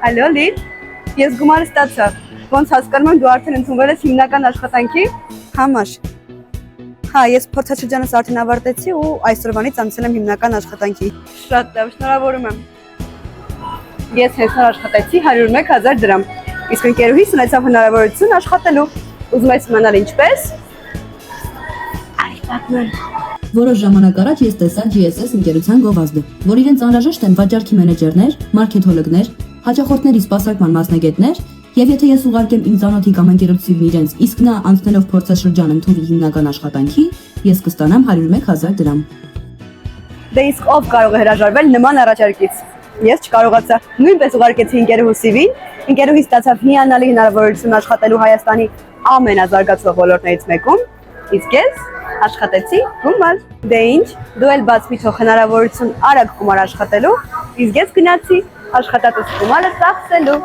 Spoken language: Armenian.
Ալո, Լիլ, ես գումարը ստացա, ոնց հասկանում եմ դու արդեն ընդունվել ես հիմնական աշխատանքի համար։ Հա, ես փորձաշրջանս արդեն ավարտեցի ու այսօրվանից անցել եմ հիմնական աշխատանքի։ Շատ լավ, շնորհավորում եմ։ Ես հենց նոր աշխատեցի 101,000 դրամ, իսկ ընկերուհիս ունեցավ հնարավորություն աշխատելու։ Ուզում ես իմանալ ինչպես։ Որոշ ժամանակ առաջ ես տեսա GSS ընկերության գովազդը, որ իրենց անհրաժեշտ են վաճառքի մենեջերներ, մարքեթոլոգներ, հաճախորդների սպասարկման մասնագետներ, եւ եթե ես ուղարկեմ իմ ծանոթի կամ ընկերությունին իրենց, իսկ նա անցնելով փորձաշրջան ընդունի հիմնական աշխատանքի, ես կստանամ 101,000 դրամ։ Դե իսկ ով կարող է հրաժարվել նման առաջարկից։ Ես չկարողացա, նույնպես ուղարկեցի ընկերուհուս CV-ին, ընկերուհիս ստացավ հիանալի հնարավորություն աշխատելու Հայաստանի ամենազարգացող ոլորտներից մեկում, իսկ ես աշխատեցի գումար։ Դե ինչ, դու էլ բաց մի թող հնարավորություն արագ գումար աշխատելու, իսկ ես գնացի աշխատատուց գումարը ծախսելու։